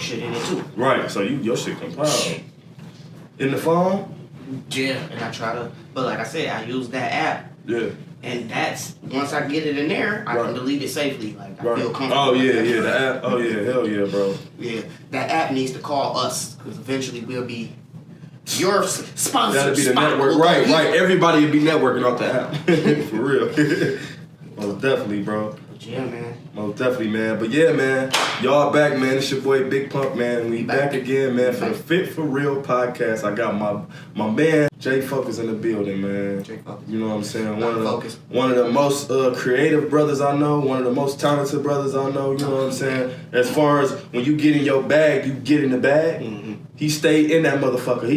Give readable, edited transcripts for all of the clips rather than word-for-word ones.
shit in it too. Right, so your shit compiled. In the phone? Yeah, and I try to, but like I said, I use that app. Yeah. And that's, once I get it in there, I can delete it safely. Like, I feel comfortable. Oh, yeah, the app. Oh, yeah, hell yeah, bro. Yeah, that app needs to call us, because eventually we'll be your sponsor. That'll be the network. Right. Everybody will be networking off the app. For real. Most definitely, bro. Yeah, man. Most definitely, man. But yeah, man. Y'all back, man. It's your boy Big Pump, man. We back again, man, for the Fit for Real podcast. I got my man, Jay Focus in the building, man. Jay Focus. You know what I'm saying? One of the most creative brothers I know, one of the most talented brothers I know, you know what I'm saying? As far as when you get in your bag, you get in the bag. Mm-hmm. He stayed in that motherfucker.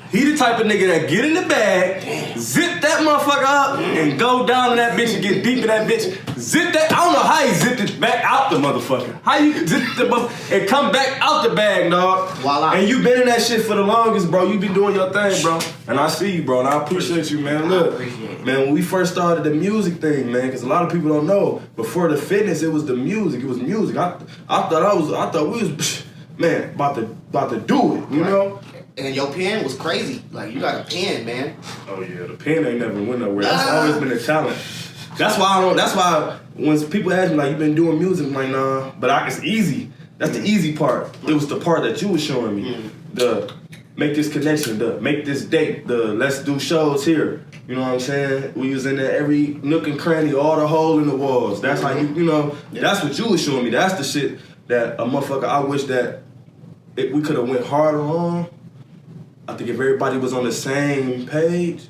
He the type of nigga that get in the bag, zip that motherfucker up, and go down in that bitch and get deep in that bitch. Zip that. I don't know how he zipped it back out the motherfucker. How you zip the motherfucker and come back out the bag, dog? Voila. And you been in that shit for the longest, bro. You been doing your thing, bro. And I see you, bro, and I appreciate you, man. Look, man, when we first started the music thing, man, because a lot of people don't know, before the fitness, it was the music. It was music. I thought we was, man, about to do it, you know? And your pen was crazy. Like, you got a pen, man. Oh, yeah. The pen ain't never went nowhere. That's always been a challenge. That's why when people ask me, like, you been doing music, I'm like, nah. But it's easy. That's the easy part. It was the part that you was showing me. The make this connection, the make this date, the let's do shows here. You know what I'm saying? We was in there every nook and cranny, all the hole in the walls. That's how you know, that's what you was showing me. That's the shit that a motherfucker, I wish that we could have went harder on. I think if everybody was on the same page,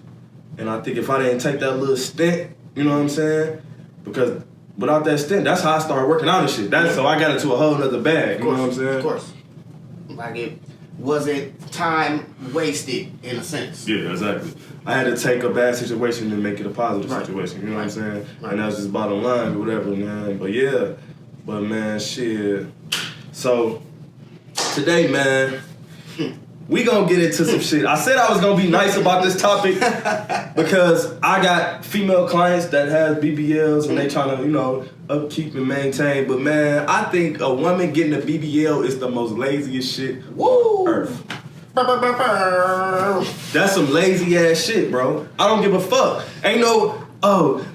and I think if I didn't take that little stint, you know what I'm saying? Because without that stint, that's how I started working out and shit. So I got into a whole nother bag, you know what I'm saying? Of course. Like, it wasn't time wasted, in a sense. Yeah, exactly. I had to take a bad situation and make it a positive situation, you know what I'm saying? Right. And that's just bottom line or whatever, man. But yeah, man, shit. So, today, man, we gonna get into some shit. I said I was gonna be nice about this topic because I got female clients that have BBLs and they trying to, you know, upkeep and maintain. But man, I think a woman getting a BBL is the most laziest shit on earth. That's some lazy ass shit, bro. I don't give a fuck. Ain't no,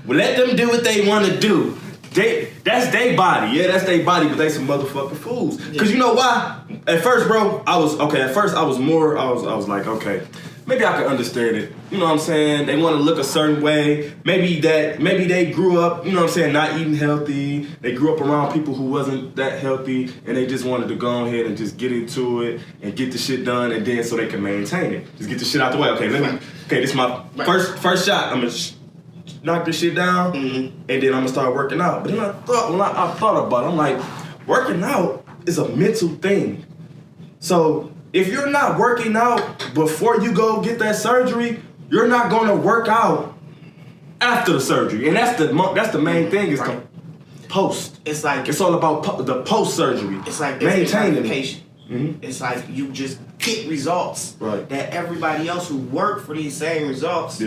let them do what they want to do. That's their body. Yeah, that's their body, but they some motherfucking fools. Cause you know why? At first, bro, I was like, okay, maybe I can understand it. You know what I'm saying? They want to look a certain way. Maybe they grew up, you know what I'm saying, not eating healthy. They grew up around people who wasn't that healthy, and they just wanted to go ahead and just get into it and get the shit done, and then so they can maintain it. Just get the shit out the way. Okay, this is my first shot. I'm gonna knock this shit down, and then I'm gonna start working out. But then I thought about it, I'm like, working out is a mental thing. So if you're not working out before you go get that surgery, you're not gonna work out after the surgery, and that's the main thing. Is the post. It's like it's all about the post surgery. It's like maintaining it. It's like you just get results that everybody else who worked for these same results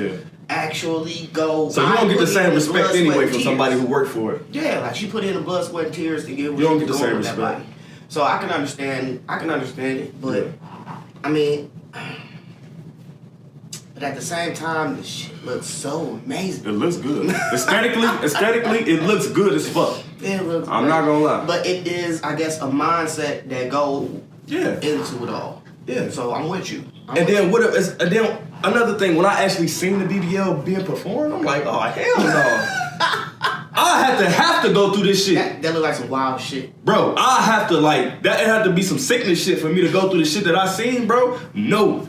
actually go. So you don't get the same respect anyway from somebody who worked for it. Yeah, like she put in the blood, sweat, and tears to get what you don't get the same respect. So I can understand it, but I mean, but at the same time, this shit looks so amazing. It looks good. Aesthetically, it looks good as fuck. It looks I'm not gonna lie. But it is, I guess, a mindset that goes into it all. Yeah. So I'm with you. And then another thing, when I actually seen the BBL being performed, I'm like, oh hell no. I have to go through this shit. That look like some wild shit. Bro, I have to that had to be some sickness shit for me to go through the shit that I seen, bro. No,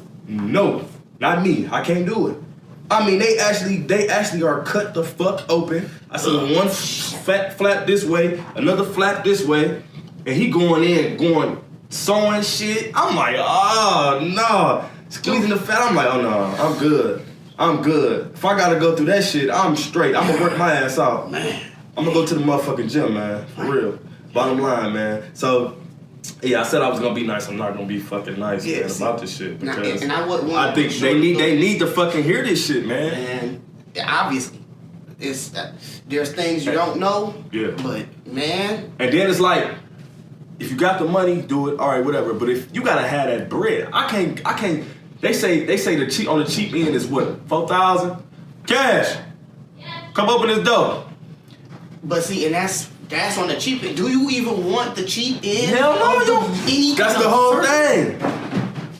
not me. I can't do it. I mean, they actually are cut the fuck open. I see one flap this way, another flap this way, and he going sewing shit. I'm like, oh no. Squeezing the fat, I'm like, oh no, I'm good. If I gotta go through that shit, I'm straight. I'm gonna work my ass out. Man. I'm gonna go to the motherfucking gym, man. For real. Bottom line, man. So, yeah, I said I was gonna be nice. I'm not gonna be fucking nice, man, about this shit. Because I think they need to fucking hear this shit, man. And obviously, there's things you don't know. Yeah. But, man. And then it's like, if you got the money, do it. All right, whatever. But if you gotta have that bread, I can't. They say the cheap on the cheap end is what, 4,000 cash. Come open this door. But see, and that's on the cheap end. Do you even want the cheap end? Hell no, you don't. That's the whole thing.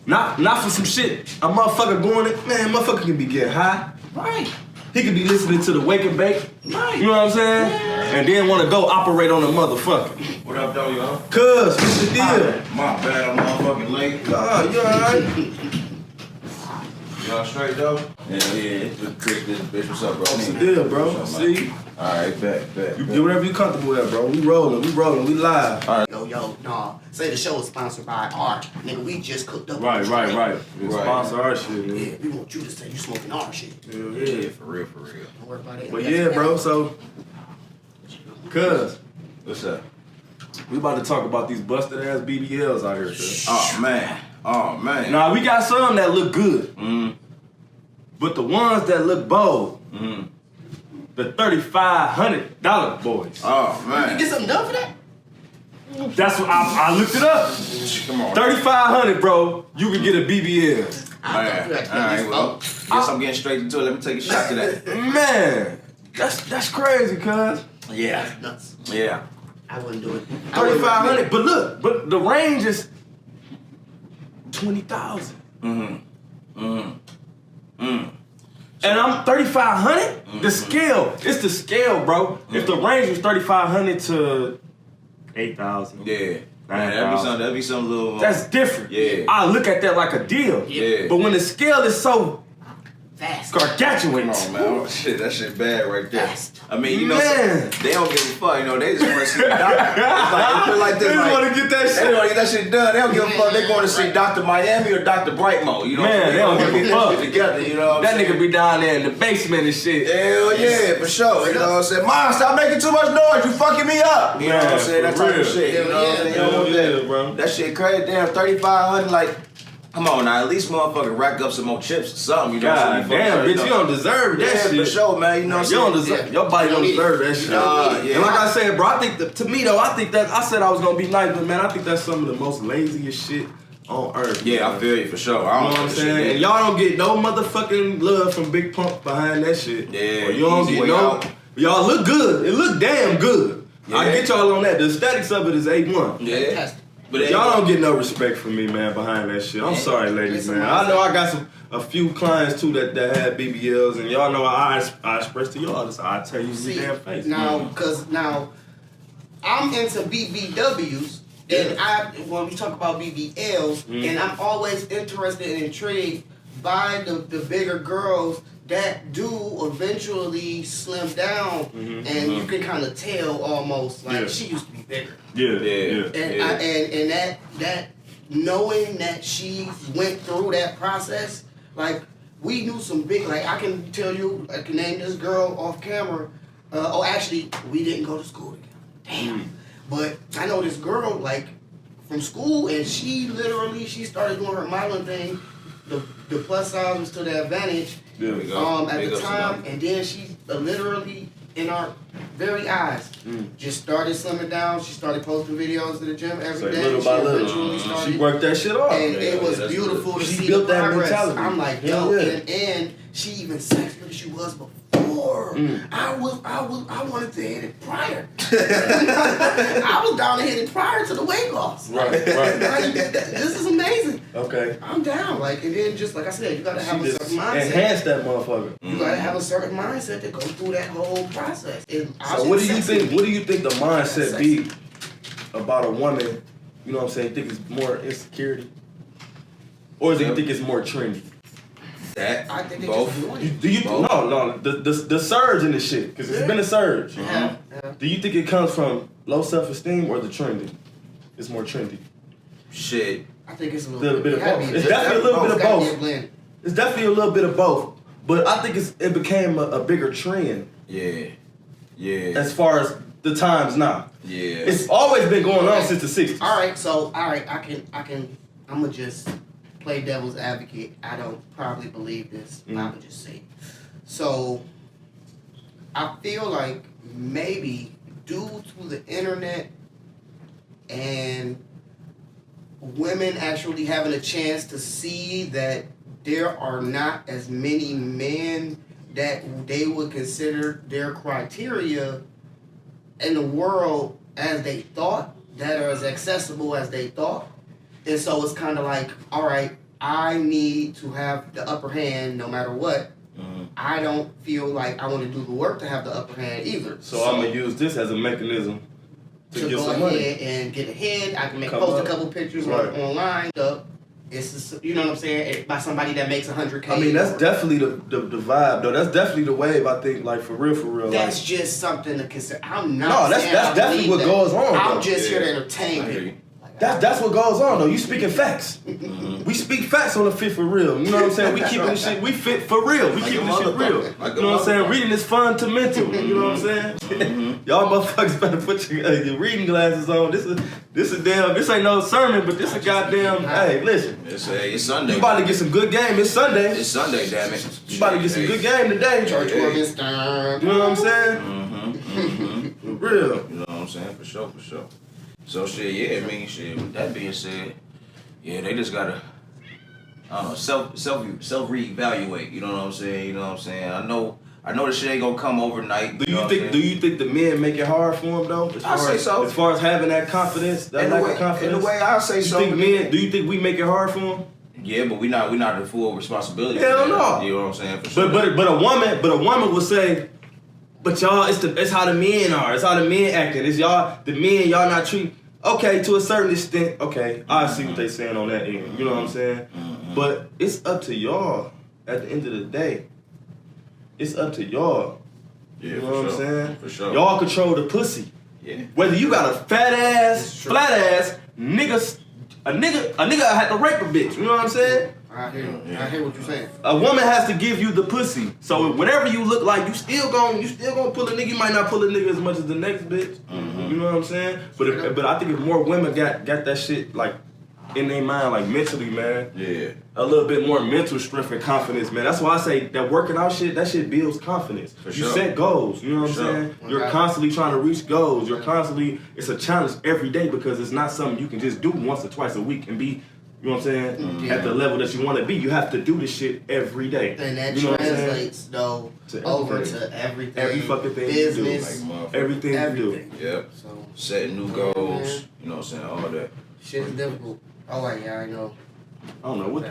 Not for some shit. A motherfucker going in, man, motherfucker can be getting high. Right. He could be listening to the Wake and Bake. Right. You know what I'm saying? Yeah. And then want to go operate on a motherfucker. What up, though, y'all? Cuz, what's the deal? My bad, I'm motherfucking late. Nah, you alright? Y'all straight, though? Yeah. Just Chris, this bitch. What's up, bro? What's the deal, bro? What's up, man? See? Alright, bet. You do whatever you comfortable at, bro. We rolling, we live. Alright. Yo, nah. Say the show is sponsored by Art. Nigga, we just cooked up. Right. Right. Sponsor our shit, man. Yeah, we want you to say you smoking our shit. Yeah, for real. Don't worry about it. But yeah, bro, so, cuz, What's up? we about to talk about these busted ass BBLs out here, cuz. Oh, man. Nah, we got some that look good. Mm-hmm. But the ones that look bold, Mm-hmm. the $3,500 boys. Oh, You man. get something done for that? That's what I looked it up. Come on. 3,500, bro. You can get a BBL. Man. Alright, well, guess I'm getting straight into it. Let me take a shot to that. Man, that's crazy, cuz. Yeah. That's nuts. Yeah. I wouldn't do it. 3,500, but look, but the range is 20,000. And I'm 3,500. The scale, it's the scale, bro. If the range was 3,500 to 8,000, Yeah. Man, that'd be some little. that's different. Yeah. I look at that like a deal. Yeah. But when the scale is so Fast. gargantuan, Come on, man. Oh, shit, that shit bad right there. Fast. I mean, you know, Man. they don't give a fuck. You know, they just want to see the doctor. It's like, they feel like they this. just Like, want to get that they shit. want to get that shit done. They don't give a fuck. They going to see Dr. Miami or Dr. Brightmo. You know, Man, they don't wanna give a get fuck. that shit together. You know, what That I'm nigga saying? be down there in the basement and shit. Hell yeah, for sure. You know what I'm saying? Mom, stop making too much noise. You fucking me up. You know what I'm saying? That for type of real. shit. You know what I'm saying? You don't want that. bro. That shit crazy. Damn, 3,500. Like, come on now. At least motherfucker rack up some more chips or something. You know what I'm God saying? damn, bitch, you don't deserve that Yeah, shit. for sure, man. You know what You don't I'm saying? deserve. Your body don't deserve that shit. Yeah. And like I said, bro, I think to me though, I think that I said I was gonna be nice, but man, I think that's some of the most laziest shit on earth. Yeah, man. I feel you for sure. I You know don't what I'm saying? And y'all don't get no motherfucking love from Big Pump behind that shit. Yeah, Or you don't easy get way no. out. Y'all look good. It look damn good. I Yeah. get y'all on that. The aesthetics of it is A1. Yeah. Fantastic. But Y'all don't get no respect from me, man, behind that shit. I'm sorry, ladies, man. I know I got a few clients too that had BBLs, and y'all know I express to y'all this. I tell you to See, your damn face. now, cause now I'm into BBWs, and when we talk about BBLs, and I'm always interested and intrigued by the bigger girls that do eventually slim down, and you can kind of tell almost like she used to be bigger. Yeah. And that knowing that she went through that process, like we knew some big, like I can tell you, I can name this girl off camera. Actually, we didn't go to school together. Damn. But I know this girl like from school, and she started doing her modeling thing. The plus size was to the advantage. There we go. At Big the ups to time, them. and then she literally in our very eyes just started slimming down. She started posting videos to the gym every So day. little by She little, eventually started, she worked that shit off. and it was that's beautiful good. to She see built the that progress. mentality. I'm like, Hell yo, yeah. and she even sexier than she was before. I wanted to hit it prior. I was down to hit it prior to the weight loss. Right. Like, this is amazing. Okay. I'm down. Like, and then just like I said, you gotta have She a just certain mindset. enhanced that motherfucker. You gotta have a certain mindset to go through that whole process. So what do you think? What do you think the mindset be about a woman? You know what I'm saying? Think it's more insecurity, or do you think it's more trendy? That I think they both. just doing it. Do you Both. no the surge in this shit because it's been a surge. Yeah. Do you think it comes from low self-esteem or the trendy? It's more trendy. Shit. I think it's a Little bit of gotta both. be- It's definitely a little bit of gotta be a both. blend. It's definitely a little bit of both, but I think it became a bigger trend Yeah. as far as the times now. Yeah. It's always been going on since the 60s. I'ma just play devil's advocate. I don't probably believe this. I'ma just say it. So I feel like maybe due to the internet and women actually having a chance to see that there are not as many men that they would consider their criteria in the world as they thought, that are as accessible as they thought. And so it's kind of like, all right, I need to have the upper hand no matter what. I don't feel like I want to do the work to have the upper hand either. So I'm going to use this as a mechanism to get go some ahead money. and get ahead. I can Come post up. a couple pictures Right. online. It's just, you know what I'm saying? By somebody that makes 100K. I mean, that's definitely the vibe, though. That's definitely the wave, I think, like, for real. That's like, just something to consider. I'm not. No, that's saying I definitely believe what goes on, I'm though. just here to entertain I hear people. you. that's what goes on, though. You speaking facts. We speak facts on the Fit for Real. You know what I'm saying? We keeping this shit, we fit for real. We Like keeping a this shit real. motherfucker. Like a You know what I'm saying? motherfucker. Reading is fun to mental. You know what I'm saying? Y'all motherfuckers better put your reading glasses on. This ain't no sermon, but this a goddamn, hey, listen. It's Sunday. You about to get some good game. It's Sunday. It's Sunday, damn it. You about to get some good game today. Church Yeah. organs. You know what I'm saying? For real. You know what I'm saying? For sure. So shit, yeah, I mean, shit. With that being said, yeah, they just gotta, I don't know, self reevaluate. You know what I'm saying? I know this shit ain't gonna come overnight. Do you think the men make it hard for them though? I say so. As far as having that confidence, that In lack a way, of confidence. in a way, I say you so. think men? Do you think we make it hard for them? Yeah, but we not the full responsibility. Hell for that. no. You know what I'm saying? For sure. But a woman will say, but y'all, it's how the men are. It's how the men acting. It's the men y'all not treating. Okay, to a certain extent, okay, I see what they saying on that end. You know what I'm saying? But it's up to y'all at the end of the day. It's up to y'all. Yeah, You know for what I'm sure. saying? For sure. Y'all control the pussy. Yeah. Whether you got a fat ass, It's true. flat ass, a nigga had to rape a bitch. You know what I'm saying? I hear what you're saying. A woman has to give you the pussy. So whatever you look like, you still gonna pull a nigga. You might not pull a nigga as much as the next bitch. You know what I'm saying? But I think if more women got that shit like in their mind, like mentally, man. Yeah. A little bit more mental strength and confidence, man. That's why I say that working out shit, that shit builds confidence. For You sure. set goals, you know what I'm For sure. saying? You're Okay. constantly trying to reach goals. It's a challenge every day because it's not something you can just do once or twice a week and be, you know what I'm saying, at the level that you want to be. You have to do this shit every day. And that you know what I'm saying? translates though To over everything. to everything. Every fucking thing business, you do. Like, Everything you everything. Yep. So Setting new goals. You know what I'm saying? All that. shit is difficult. Oh wait, yeah, I know. I don't know, what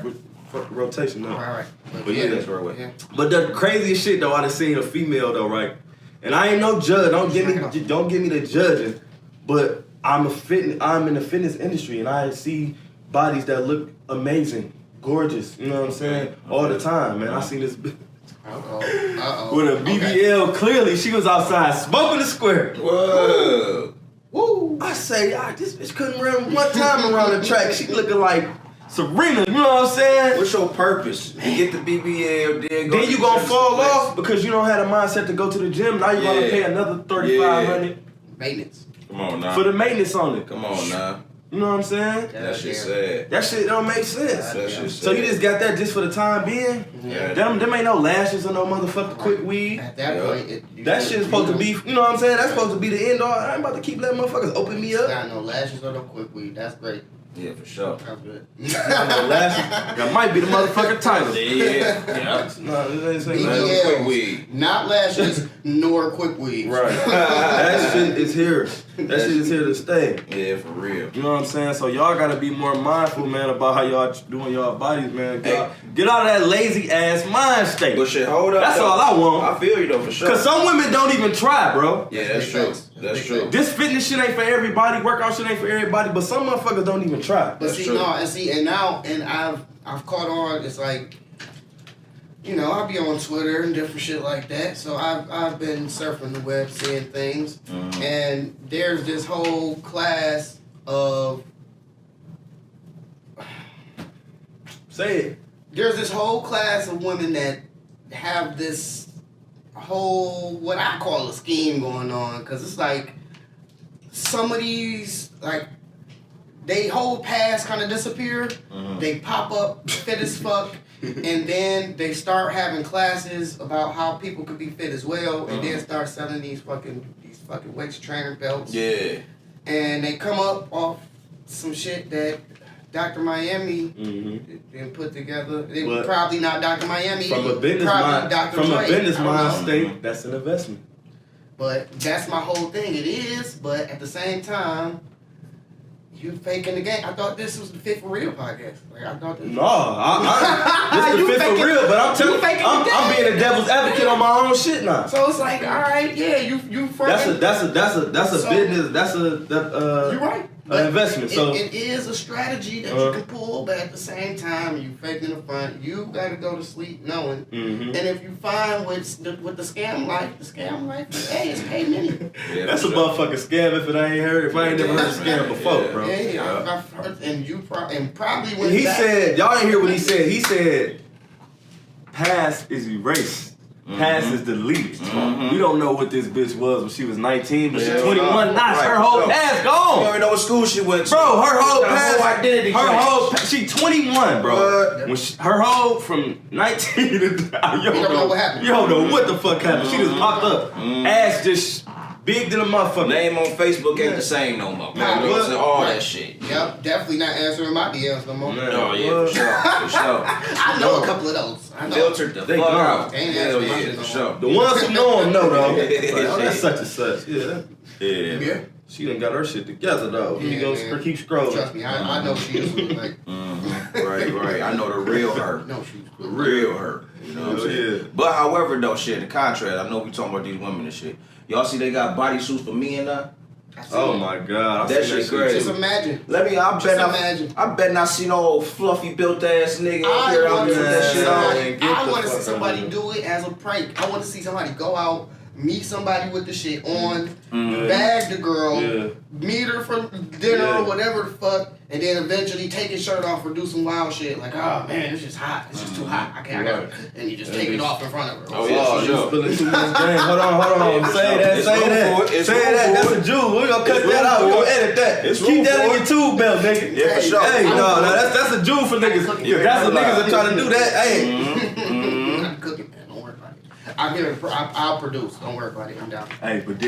fucking rotation All now. right. But yeah, that's right. Yeah. But the craziest shit though, I done seen a female though, right? And I ain't no judge. Don't give me the judging. But I'm in the fitness industry, and I see bodies that look amazing, gorgeous. You know what I'm saying? All the time, man. I seen this bitch Uh-oh. with a BBL. Clearly, she was outside smoking the square. Whoa. Woo! I say, this bitch couldn't run one time around the track. She looking like Serena. You know what I'm saying? What's your purpose? You get the BBL, Then you gonna fall off because you don't have a mindset to go to the gym. Now you gotta pay another $3,500 Maintenance. Come on now. for the maintenance on it. Come on now. You know what I'm saying? That shit sad. That shit don't make sense. That shit sad. So you just got that just for the time being? Yeah. Them ain't no lashes or no motherfucking quick weed. At that Yeah. point, That shit is supposed to be, you know what I'm saying? That's supposed to be the end all. I ain't about to keep letting motherfuckers open me up. Got no lashes or no quick weed. That's great. Yeah, for sure. That's good. No lashes. That might be the motherfucking title. Yeah. No, this ain't BBL. Quick weed. Not lashes nor quick weed. Right. That shit is here. That shit is here to stay. Yeah, for real. You know what I'm saying? So y'all gotta be more mindful, man, about how y'all doing y'all bodies, man. Get out of that lazy ass mind state. But shit, hold up. That's though. all I want. I feel you though, for sure. Cause some women don't even try, bro. Yeah, that's true. That's true. This fitness shit ain't for everybody. Workout shit ain't for everybody. But some motherfuckers don't even try. But That's see, true. no, and I've caught on. It's like, you know, I'll be on Twitter and different shit like that. So I've been surfing the web, seeing things, and there's this whole class of Say it. there's this whole class of women that have this whole what I call a scheme going on, because it's like some of these like they whole past kind of disappear. They pop up fit as fuck, and then they start having classes about how people could be fit as well, and then start selling these fucking waist trainer belts. Yeah. and they come up off some shit that Dr. Miami didn't put together. It was probably not Dr. Miami. From a business mind state, that's an investment. But that's my whole thing. It is, but at the same time, you faking the game. I thought this was the Fit4REAL podcast. Like I thought this. No, this is the Fit4REAL, but I'm telling you, I'm being a devil's advocate on my own shit now. So it's like, all right, yeah, you. That's a business. That's you're right. An investment. So it is a strategy that you can pull, but at the same time, you faking the front. You gotta go to sleep knowing. And if you find with the scam life, hey, it's pay money. Yeah, that's a motherfucking scam. If it ain't heard, if I ain't never heard of scam before, bro. Yeah, I've heard, and probably when he said, y'all didn't hear what he said. He said, past is erased. Past is deleted. You don't know what this bitch was when she was 19, but she's 21. Nah, her whole past gone. You don't even know what school she went to. Bro, her whole past, whole identity. She 21, bro. When her whole from 19 to you don't know what happened. You don't know what the fuck happened. She just popped up, ass just big than a motherfucker. Name on Facebook ain't the same no more. All that shit. Yep, definitely not answering my DMs no more. No, yeah, for sure. I know a couple of those. I know. Filtered the fuck out. Hell yeah, for sure. The ones who know him know though. Like, oh, that's such and such. Yeah. She done got her shit together though. Yeah, you go keep scrolling. Trust me, I know she is like. Right. I know the real her. No, she's the real her. You know what I'm saying? Yeah. But however though, shit, in contrast, I know we talking about these women and shit. Y'all see they got bodysuits for men now? Oh my god, that shit crazy. Just imagine. I bet not see no old fluffy built ass nigga out here with that shit on. I want to see somebody do it as a prank. I want to see somebody go out, meet somebody with the shit on, bag the girl, meet her for dinner or whatever the fuck, and then eventually take his shirt off or do some wild shit like, oh man, it's just hot. It's just too hot. I gotta. And you just take it off in front of her. Oh yeah, you spilling too much game. Hold on. Say that. That's a jewel. We're gonna cut that out. We're gonna edit that. Keep that in your tube belt, nigga. Yeah, for sure. Hey, no, that's a jewel for niggas. That's the niggas that try to do that. Hey. I'm cooking, man. Don't worry about it. I'm here. I'll produce. Don't worry about it. I'm down. Hey, but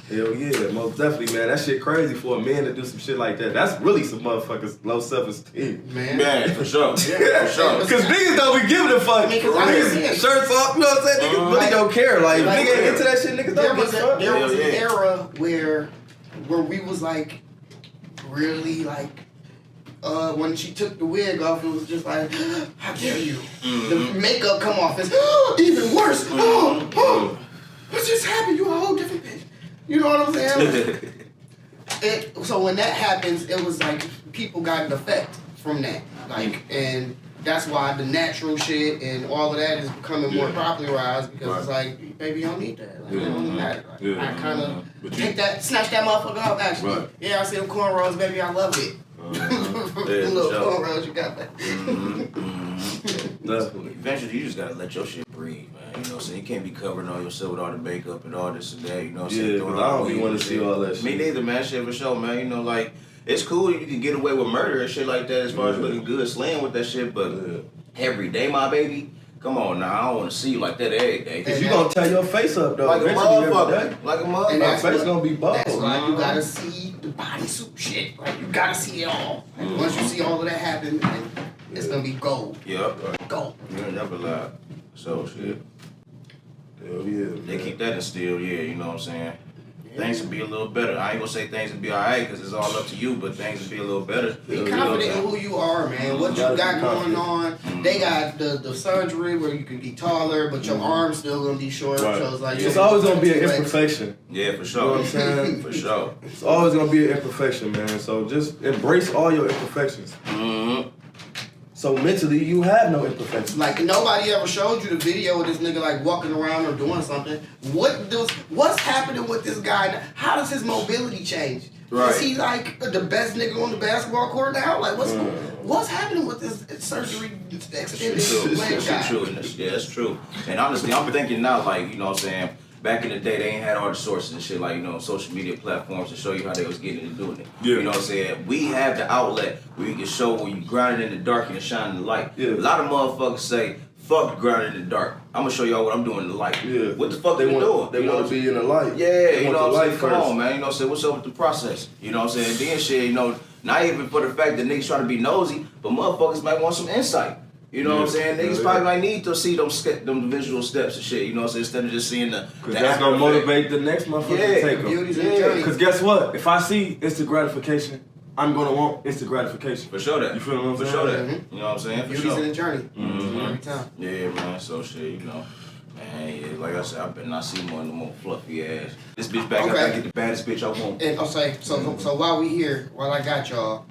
hell yeah, most definitely, man. That shit crazy for a man to do some shit like that. That's really some motherfuckers low self-esteem. Man, for sure. For sure. Because niggas don't be giving a fuck. Niggas shirts off, you know what I'm saying? Niggas really don't care. Like, if nigga ain't into that shit, niggas don't give a fuck. There was an era where we was like, really like, when she took the wig off, it was just like, how dare you? The makeup come off, it's even worse. What just happened? You a whole different bitch. You know what I'm saying? So when that happens, it was like people got an effect from that. Like, and that's why the natural shit and all of that is becoming more popularized because it's like, baby, you don't need that. Like, it don't matter. Like, I kind of snatch that motherfucker off, actually. Yeah, I see them cornrows, baby, I love it. Little cornrows, you got that. Eventually, you just gotta let your shit breathe, man. You know what I'm saying? You can't be covering all yourself with all the makeup and all this and that. You know what I'm saying? Yeah, because I don't be want to see all that shit. Me neither, man. Shit for sure, man. You know, like, it's cool you can get away with murder and shit like that as far as looking good, slaying with that shit, but every day, my baby, come on now. I don't want to see you like that every day. Because you going to tear your face up, though. Like a motherfucker. Like a motherfucker. And that's face going to be bald. That's why you got to see the bodysuit shit. Like, you got to see it all. And once you see all of that happen, it's going to be gold. Yep. Gold. You'll never lie. So, shit. Hell yeah. They keep that instilled, you know what I'm saying? Things will be a little better. I ain't gonna say things will be alright because it's all up to you, but things will be a little better. Be confident in who you are, man. What you got going on. They got the surgery where you can be taller, but your arm's still gonna be short. So it's like it's always gonna be an imperfection. Yeah, for sure. You know what I'm saying? For sure. It's always gonna be an imperfection, man. So just embrace all your imperfections. So mentally, you have no imperfections. Like, nobody ever showed you the video of this nigga, like, walking around or doing something. What's happening with this guy? How does his mobility change? Right. Is he, like, the best nigga on the basketball court now? Like, what's happening with this surgery extended leg guy? True. Yeah, that's true. And honestly, I'm thinking now, like, you know what I'm saying? Back in the day, they ain't had all the sources and shit like, you know, social media platforms to show you how they was getting and doing it. Yeah. You know what I'm saying? We have the outlet where you can show where you grinding in the dark and shine in the light. Yeah. A lot of motherfuckers say, fuck grounded in the dark. I'm gonna show y'all what I'm doing in the light. Yeah. What the fuck they doing? They want to be in the light. Yeah, they you want know the what I'm light saying? Come first. on, man. You know what I'm saying? What's up with the process? You know what I'm saying? Then shit, you know, not even for the fact that niggas trying to be nosy, but motherfuckers might want some insight. You know what I'm saying? Niggas probably might need to see them visual steps and shit. You know what I'm saying? Instead of just seeing the. Because that's gonna motivate the next motherfucker to take them. Because guess what? If I see instant gratification, I'm gonna want instant gratification. For sure that. You feel what I'm saying? For sure that. You know what I'm saying? For Beauty's sure. in the journey. Every time. Yeah, man. So shit, you know. Man, yeah, like I said, I better not see more fluffy ass. This bitch back, I gotta get the baddest bitch I want. And I'll say, so while we here, while I got y'all,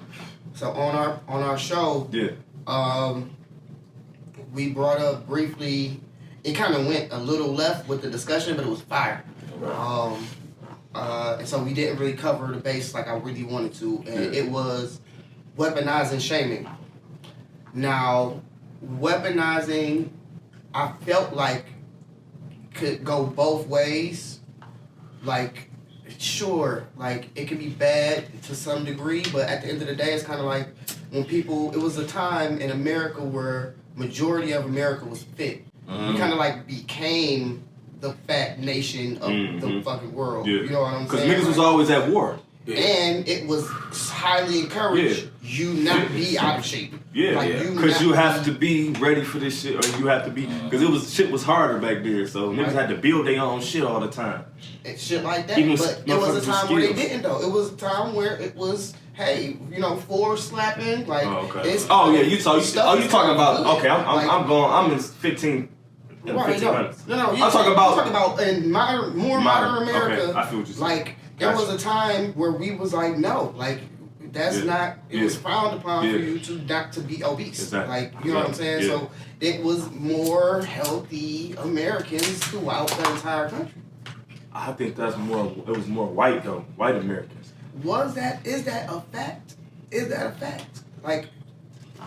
so on our show, we brought up briefly, it kind of went a little left with the discussion, but it was fire. And so we didn't really cover the base like I really wanted to, and it was weaponizing shaming. Now, weaponizing, I felt like could go both ways. Like, sure, like it could be bad to some degree, but at the end of the day, it's kind of like when people. It was a time in America where majority of America was fit. We kind of like became the fat nation of the fucking world. You know what I'm saying? Because niggas was always at war. And it was highly encouraged you not be out of shape. Because you have to be ready for this shit, or you have to be, because shit was harder back then, so niggas had to build their own shit all the time. And shit like that. But it was a time where they didn't though. It was a time where it was, hey, you know, floor slapping, like it's you talking about okay, I'm in 15. Right, no, I'm talking about in modern America. Okay, I feel what you're saying. Like there was a time where we was like, no, like that's not. It was frowned upon for you to not to be obese. Exactly. Like you know what I'm saying. So it was more healthy Americans throughout the entire country. I think that's more. It was more white though, white Americans. Is that a fact? Is that a fact? Like.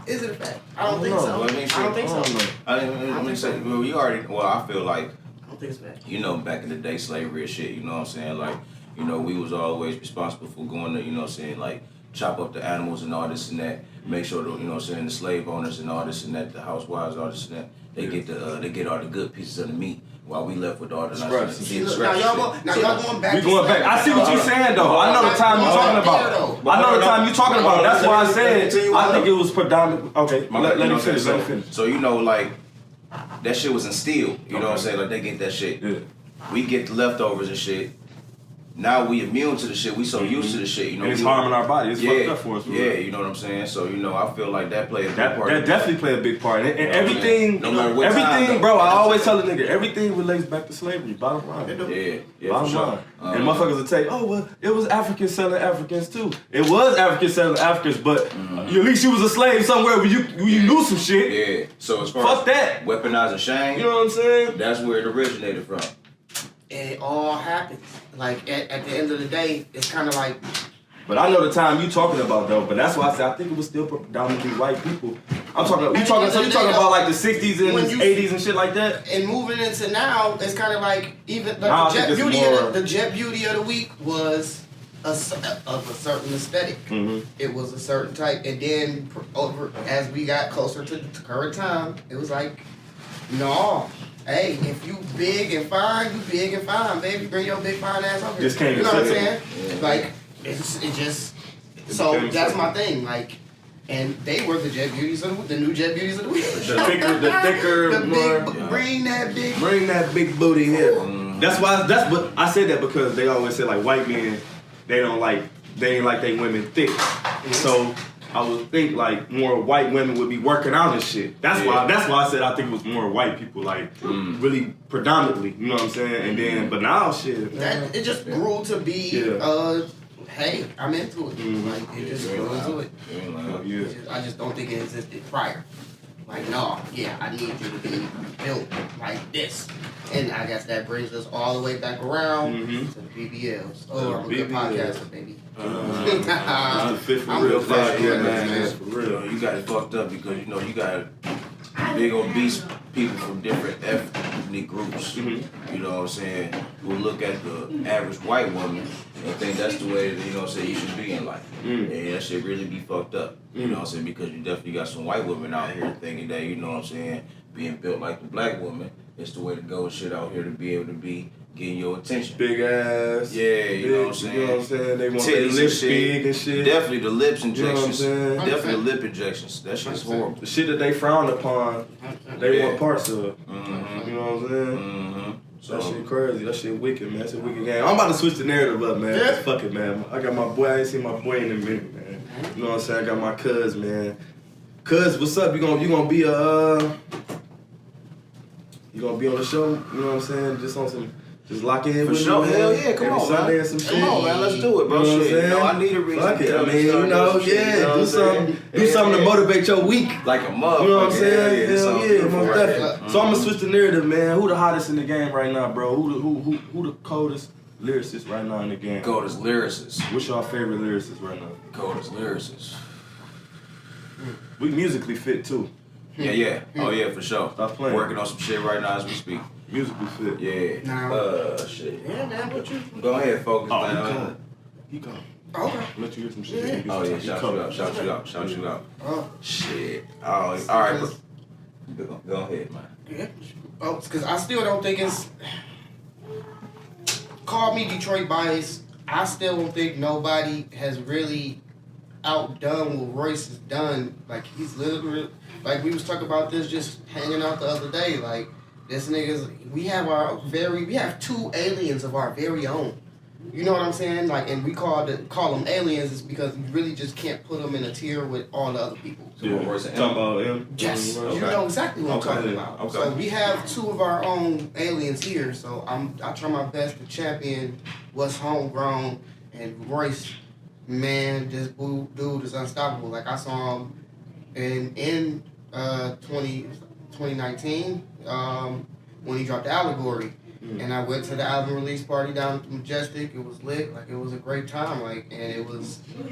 Is it a fact? I don't think so. I don't think so. I mean, say, well, you already. Well, I feel like. I don't think it's fact. You know, back in the day, slavery and shit. You know what I'm saying? Like, you know, we was always responsible for going to, you know what I'm saying, like chop up the animals and all this and that. Make sure the, you know what I'm saying, the slave owners and all this and that, the housewives, all this and that, they get all the good pieces of the meat. While we left with all the scraps. Now y'all going back. We going back. I see what you're saying though. I know the time you're talking about. I know the time you're talking about. That's why I said I think it was predominant. Okay, let me finish. So you know, like that shit was instilled. You know what I'm saying? Like they get that shit. Yeah. We get the leftovers and shit. Now we immune to the shit. We so used to the shit. You know, and it's harming our body. It's fucked up for us. You know what I'm saying. So you know, I feel like that played a big part. That definitely played a big part. And everything, no matter what time, bro. I always tell the nigga, everything relates back to slavery. Bottom line. Bottom line. And motherfuckers will tell you, oh well, it was Africans selling Africans too. It was Africans selling Africans, but at least you was a slave somewhere where you knew some shit. Yeah. So as far as that weaponizing shame, you know what I'm saying? That's where it originated from. It all happens. Like at the end of the day, it's kind of like. But I know the time you talking about though. But that's why I said I think it was still predominantly white people. I'm talking. You talking about like the 60s and 80s and shit like that. And moving into now, it's kind of like even like the jet beauty of the week was of a certain aesthetic. It was a certain type, and then as we got closer to the current time, it was like, no. Hey, if you big and fine, you big and fine, baby. Bring your big fine ass over here. Just can't. You know what I'm saying? Like, so that's my thing. Like, and they were the jet beauties of the new jet beauties of the week. The thicker, more. Bring that big booty here. That's what I say that because they always say like white men, they ain't like they women thick. So I would think like more white women would be working out and shit. That's why I said I think it was more white people like really predominantly. You know what I'm saying? And then but now shit. It just grew to be hey, I'm into it. Like it just grew into it. I just don't think it existed prior. Like no, I need you to be built like this. And I guess that brings us all the way back around to the BBLs. Oh, I'm a good podcaster, baby. I'm Fit4REAL podcast, man. For real, you got it fucked up because you know you got big obese people from different ethnic groups. You know what I'm saying? Who look at the average white woman and think that's the way that, you know what I'm saying, you should be in life. And that shit really be fucked up. You know what I'm saying? Because you definitely got some white women out here thinking that, you know what I'm saying, being built like the black woman, it's the way to go shit out here to be able to be getting your attention. Big ass. Yeah, you know what I'm saying? You know what I'm saying? They want Titties their and lips shit. big and shit. Definitely the lips injections. You know what I'm saying? Definitely the lip injections. That shit's horrible. The shit that they frown upon, they want parts of. Mm-hmm. You know what I'm saying? Mm-hmm. So, That shit crazy. That shit wicked, man. That's a wicked game. I'm about to switch the narrative up, man. Yeah. Fuck it, man. I got my boy. I ain't seen my boy in a minute, man. You know what I'm saying? I got my cuz, man. Cuz, what's up? You gonna be you gonna be on the show? You know what I'm saying? Just on some. Just lock in for with sure, me, man. hell yeah, come Every on, Sunday man. and some shit. Come on, man, let's do it, bro. You know what I'm Shit, saying? I need a reason. Fuck it. to I mean, you know, yeah, do something to motivate your week. Like a motherfucker. You know what I'm saying? Hell Yeah, most definitely. So I'm gonna switch the narrative, man. Who the hottest in the game right now, bro? Who the coldest lyricist right now in the game? Coldest lyricist. What's your favorite lyricist right now? Coldest lyricist. We musically fit too. Yeah. Oh yeah, for sure. Stop playing. Working on some shit right now as we speak. Musically fit. Yeah. Now- Shit. Yeah, man, what you? Go ahead, focus, Oh, man. he gone. Okay. Let you hear some shit. Yeah. Oh yeah, He shout coming. you out. Shout you out. Oh, Shit. Oh, all right, go ahead, man. yeah. Oh, because I still don't think it's. Call me Detroit bias. I still don't think nobody has really outdone what Royce has done. Like, he's literally, like, we was talking about this just hanging out the other day. Like, this nigga's, we have two aliens of our very own. You know what I'm saying? Like, and we call them aliens is because you really just can't put them in a tier with all the other people. So what Royce and Talking about him. Yes, Okay. you know exactly what I'm Okay. talking about. Okay. So we have two of our own aliens here. So I try my best to champion what's homegrown. And Royce, man, this dude is unstoppable. Like, I saw him in 2019 when he dropped the Allegory. And I went to the album release party down at Majestic. It was lit. Like, it was a great time. Like, and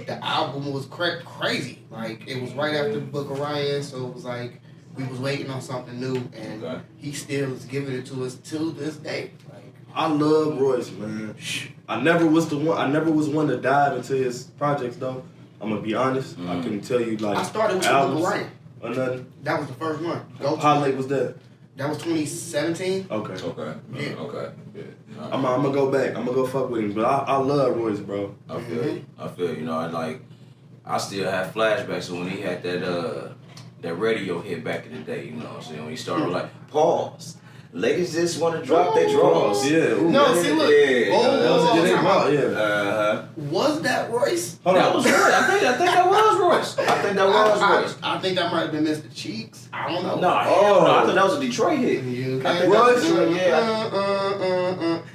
the album was crazy. Like, it was right after the Book of Ryan, so it was like we was waiting on something new, and he still is giving it to us till this day. Like, I love Royce, man. I never was one to dive into his projects though. I'm gonna be honest. I couldn't tell you like I started with the Book of Ryan. or nothing. That was the first one. How late was that? That was 2017. Okay. Yeah. Okay. Yeah. I'm gonna go back. I'm gonna go fuck with him. But I love Royce, bro. I feel you. You know, I still have flashbacks of when he had that radio hit back in the day. You know what I'm saying? When he started like, pause. Ladies just want to drop their drawers. Yeah. Ooh, No, man. see, look. Yeah. Yeah. Was that Royce? Hold That on. was Royce. I think that was Royce. I think that was Royce. I think that might have been Mr. Cheeks. I don't know. No, hell no. I thought that was a Detroit hit. You I okay? think Royce? that was Detroit, yeah.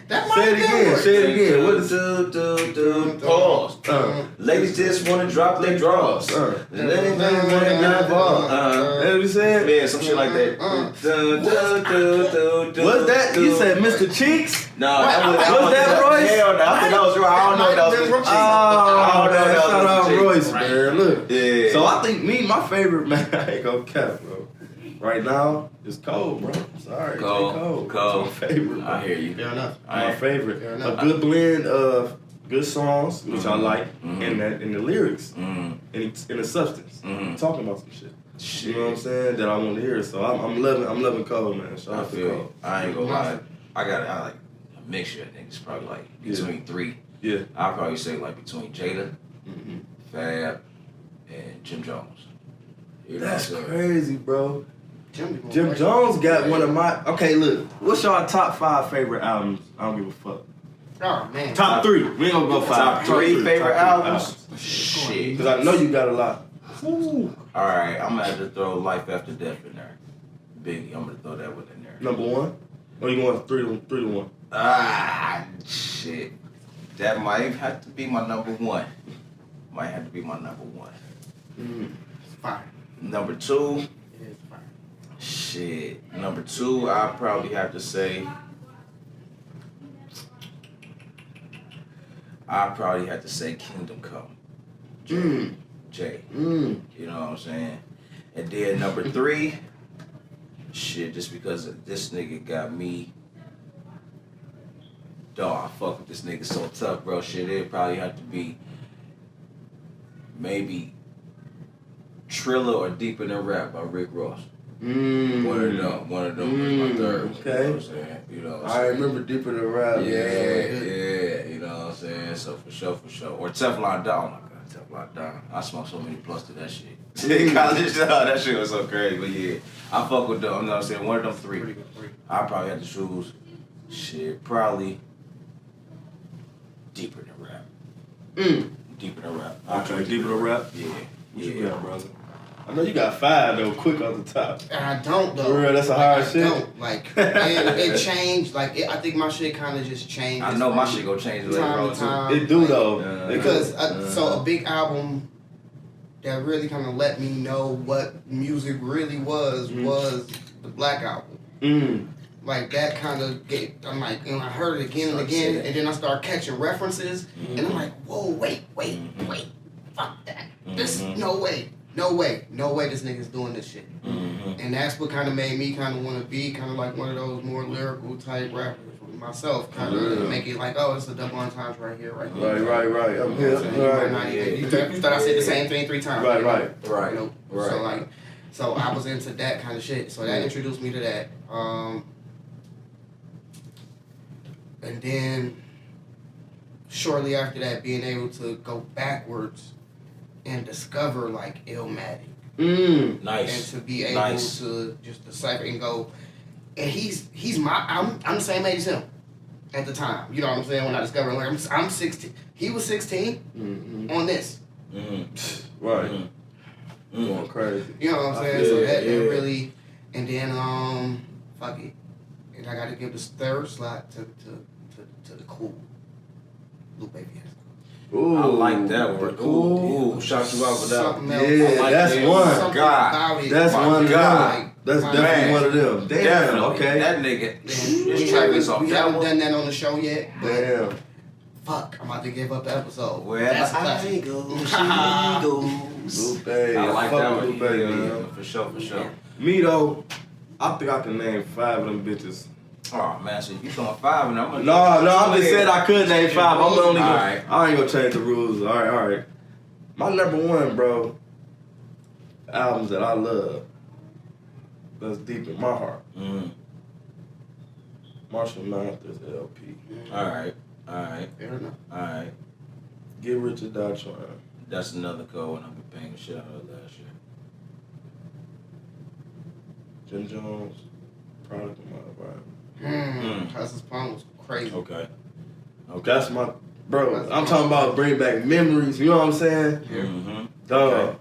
That might Say it have been again. Royce. Say it again. What is Pause. Ladies just want to drop their drawers. Ladies just want to get ball. That's what you said? Yeah, some shit like that. What's that? You said Mr. Cheeks? No, that was that Royce? Hell no, I think that was Royce. I don't know if that was Mr. Cheeks. Oh, man, shout out Royce, man. Look. Yeah. So I think my favorite, man, I ain't gonna cap, bro. Right now, it's cold, bro. Sorry, Cold. It's my favorite, bro. I hear you. Fair enough. My favorite. Fair A enough. good blend of good songs, which I like, and the lyrics, and the substance. Talking about some shit. You know what I'm saying? That I want to hear. So I'm loving Cole, man. Shout I out to feel Cole. you. I ain't gonna lie. I like a mixture. I think it's probably like between three. Yeah. I'll probably say like between Jada, Fab, and Jim Jones. You know That's what I'm saying? crazy, bro. Jim Jones got one of my. Okay, look. What's your top 5 favorite albums? I don't give a fuck. Oh, man. Top 3. We ain't gonna go 5. Top three favorite Top three albums? Shit. Because I know you got a lot. Ooh. Alright, I'm gonna have to throw Life After Death in there. Biggie, I'm gonna throw that one in there. Number 1? Or you want 3 to 1? Ah, shit. That might have to be my number 1. Might have to be my number 1. It's fire. Number 2, It is fire. shit. Number 2, I'd probably have to say. Kingdom Come. Jay. You know what I'm saying? And then number 3, shit, just because this nigga got me. Dawg, I fuck with this nigga so tough, bro. Shit, it'd probably have to be maybe Triller or Deeper Than Rap by Rick Ross. One of them was my third. Okay. You know what I'm saying? You know what I'm I saying? remember Deeper Than Rap. Yeah, you know what I'm saying? So for sure. Or Teflon Down. Oh my God, Teflon Down. I smoked so many blunts to that shit. College, that shit was so crazy. But yeah, I fuck with them. You know what I'm saying? One of them three. I probably had to choose. Shit, probably Deeper Than Rap. Deeper Than Rap. Okay, Deeper Than Rap? Yeah. What you got, brother? I know you got 5 though, quick off the top. And I don't though. For real, that's a hard shit. I don't. Like, it changed. Like, I think my shit kind of just changed. I know my shit gonna change later on too. It do though. Because so a big album that really kind of let me know what music really was the Black Album. Like that kind of I'm like, and I heard it again and again, and then I start catching references, and I'm like, whoa, wait, fuck that. This no way this nigga's doing this shit. And that's what kind of made me kind of want to be kind of like one of those more lyrical type rappers myself, kind of make it like, oh, it's a double entendre right here. Right. I'm here. You thought I said the same thing 3 times. Right. You know? So I was into that kind of shit. So that introduced me to that. And then shortly after that, being able to go backwards and discover like Illmatic. Nice. And to be able to just decipher and go, and I'm the same age as him at the time. You know what I'm saying? When I discovered, like, I'm 16. He was 16 on this. Right. Going crazy. You know what I'm saying? So that really, and then fuck it, and I got to give this third slot to the cool Lupe Fiasco. Ooh, I like that word. Cool. Ooh, shout you out for that. Yeah, like that's it. one. God. That's one of them. That's definitely Man. one of them. Damn. Definitely. Okay. That nigga. We haven't done that on the show yet, but Damn. fuck, I'm about to give up the episode. Wherever That's a I classic. go, she goes. Lupe. I like that one. Lupe, man. For sure. Me though, I think I can name 5 of them bitches. Oh man, so you throwing 5 and I'm gonna. No, I'm just saying I could name 5. I'm only gonna, Alright. I ain't gonna change the rules. All right. My number 1, bro, albums that I love, that's deep in my heart. Marshall Mathers LP. Alright. Fair enough. Alright. Get Rich or Die Trying. That's another code and I've been paying the shit out of last year. Jim Jones, Product of My Environment. Hustlers Palm was crazy. Okay. That's my, bro, I'm talking about bring back memories, you know what I'm saying? Dog.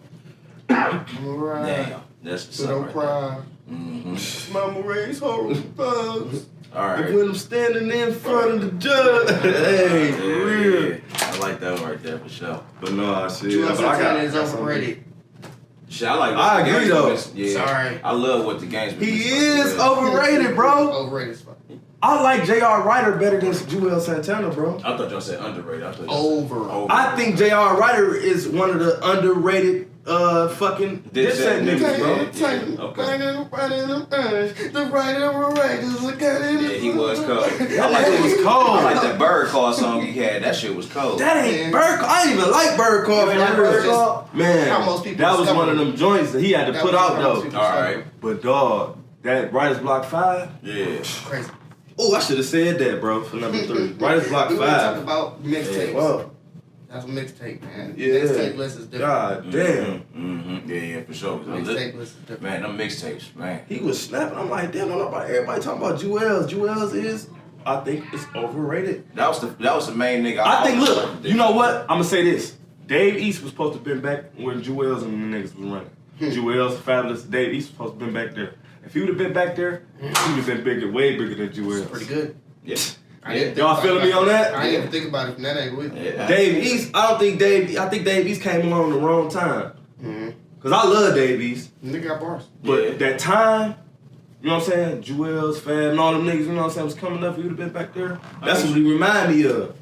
Right. Damn. That's the So song don't right cry. there. Mama raised horrible thugs. Alright. When I'm standing in front of the judge. Hey, for real. Yeah. I like that one right there for sure. But no, shit. Juelz But I Santana is got overrated. Shit, I like. I what the agree, Games though. was- Yeah. Sorry. I love what the games. was He mixed is up. overrated, bro. Overrated as fuck. I like J.R. Ryder better than Juelz Santana, bro. I thought y'all said underrated. I thought y'all said Over. I think J.R. Ryder is one of the underrated fucking Dipset niggas, bro. Yeah, he was cold. I like it was cold. I like that Bird Call song he had. That shit was cold. That ain't Bird Call. I ain't even like Bird Call. You ain't like Bird Call? Man, How most people that was discover one of them joints that he had to That put was out how most though. people All right. But dog, that Writer's Block 5. Yeah. Crazy. Oh, I should have said that, bro, for number 3. Writer's Block We want to talk 5. about mixtapes. Well, That's a mixtape, man. Yeah. Mixtape list is different. God damn. Yeah, for sure. Mixtape list is different. Man, them mixtapes, man. He was snapping. I'm like, damn, everybody talking about Juelz. Juelz is, I think, it's overrated. That was the main nigga. I think, look, you know what? I'm gonna say this. Dave East was supposed to have been back when Juelz and the niggas was running. Juelz, Fabulous, Dave East was supposed to have been back there. If he would have been back there, he would have been bigger, way bigger than Juelz. It's pretty good. Yeah. Y'all feeling me on that? I didn't even think about it from that angle. Yeah. Dave East, I think Dave East came along the wrong time. Cause I love Dave East. Nigga got bars. But that time, you know what I'm saying? Juelz, Fab, and all them niggas, you know what I'm saying, was coming up, he would have been back there. That's what he remind me of.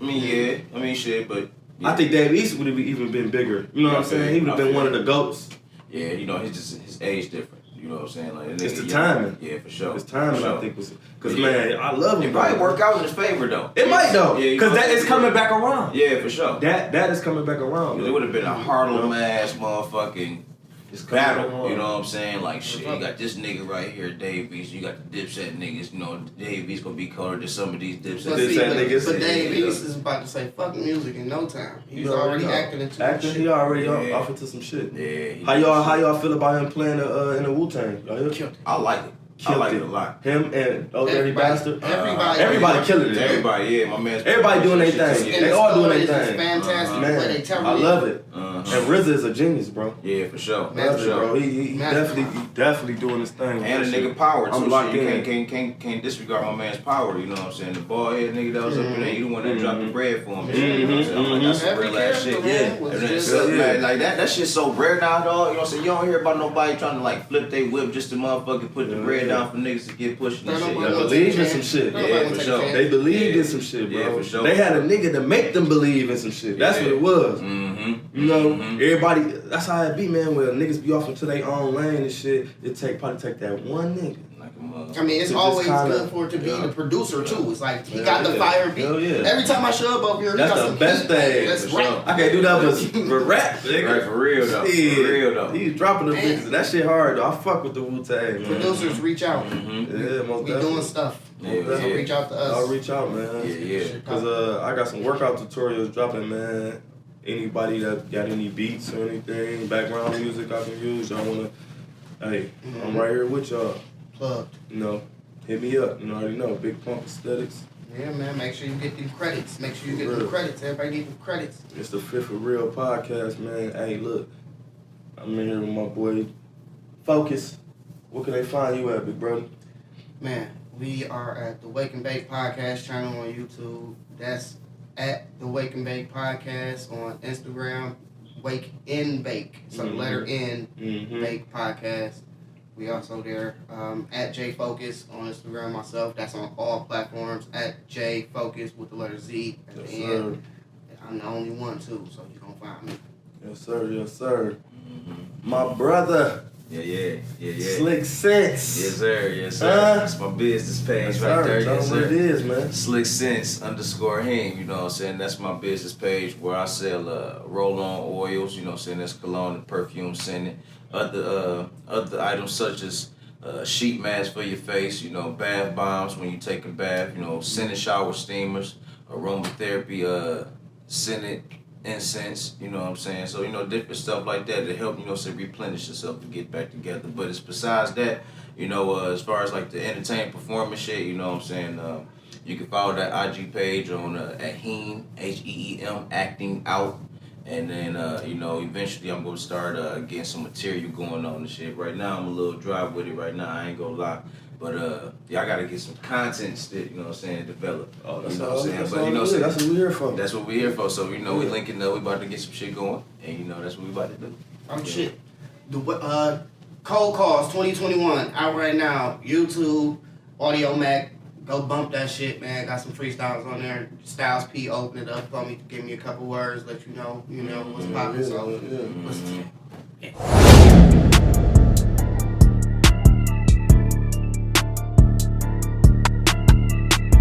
Shit, but yeah. I think Dave East would have even been bigger. You know what I'm saying? He would have been one of the GOATs. Yeah, you know, his age different. You know what I'm saying? Like, It's the timing. Yeah, for sure. His timing, For sure. I think, was... Because, man, I love him. It probably work out in his favor, though. It might, though. Yeah, Because that is coming back around. Yeah, for sure. That is coming back around. It would have been a Harlem-ass motherfucking... battle. You know what I'm saying? Like shit, you got this nigga right here, Dave East. You got the Dipset niggas. You know, Dave East gonna be colder than some of these Dipset niggas. But Dave East is about to say fuck music in no time. He's already acting into some shit. He already off into some shit. Yeah. How y'all feel about him playing in the Wu-Tang? I like it. I like it a lot. Him and Dirty Bastard. Everybody killing it. Everybody, my man. Everybody doing their thing. They all doing their thing. Fantastic. Man, I love it. And RZA is a genius, bro. Yeah, for sure. Bro. He definitely doing his thing. And a nigga power too. I'm locked in. Can't disregard my man's power. You know what I'm saying? The bald head nigga that was up in there, he the one that dropped the bread for him. I'm like, that's some real ass shit. Man, like that shit's so rare now, dog. You know what I'm saying? You don't hear about nobody trying to like flip their whip just to motherfucking put the bread down for niggas to get pushing and shit. They believe in some shit. Yeah, for sure. They believed in some shit, bro. Yeah, for sure. They had a nigga to make them believe in some shit. That's what it was. You know, everybody. That's how it be, man. Where niggas be off into their own lane and shit. It probably take that one nigga. I mean, it's always good for it to be the producer too. It's like he got the fire beat. Every time I show up over here, that's he got the some best beat. thing. That's right. I can't do that but rap, nigga. Right, for real though. For real though. He's dropping the bitches. That shit hard though. I fuck with the Wu-Tang, man. Producers reach out. Yeah, most we definitely. doing stuff. So reach out to us. I'll reach out, man. Yeah. Cause I got some workout tutorials dropping, man. Anybody that got any beats or anything, background music I can use, y'all wanna, hey, I'm right here with y'all. Plugged. You know, hit me up. You know, already know. Big Pump Aesthetics. Yeah, man. Make sure you get them credits. Make sure you get them credits. Everybody need them credits. It's the Fit4REAL podcast, man. Hey, look, I'm in here with my boy Focus. Where can they find you at, big brother? Man, we are at the Wake and Bake podcast channel on YouTube. That's at the Wake and Bake podcast on Instagram. Wake and Bake. So the letter N, Bake podcast. We also there at JFocus on Instagram myself. That's on all platforms at JFocus with the letter Z at the end. I'm the only one too, so you're gonna find me. Yes, sir. Yes, sir. My brother. Yeah. Slick Sense. Yes, sir. Yes, sir. That's my business page right there. Yes, sir. What it is, man. Slick Sense _him. You know what I'm saying? That's my business page where I sell roll-on oils. You know what I'm saying? That's cologne and perfume scented. Other items such as sheet masks for your face. You know, bath bombs when you take a bath. You know, scented shower steamers, aromatherapy, scented incense, you know what I'm saying? So, you know, different stuff like that to help, you know, say replenish yourself to get back together. But it's besides that, you know, as far as like the entertainment performance shit, you know what I'm saying? You can follow that IG page on at Heem, HEEM, acting out. And then, you know, eventually I'm going to start getting some material going on and shit. Right now, I'm a little dry with it right now, I ain't going to lie. But, yeah, I got to get some content still, you know what I'm saying, developed. Oh, that's you know what I'm saying? That's but, you know what I'm saying? That's what we're here for. That's what we're here for. So, you know, we linking up, we about to get some shit going. And, you know, that's what we about to do. Shit. The Cold Calls 2021 out right now. YouTube, Audio Mac. Go bump that shit, man. Got some freestyles on there. Styles P opened it up for me to give me a couple words, let you know what's popping. So,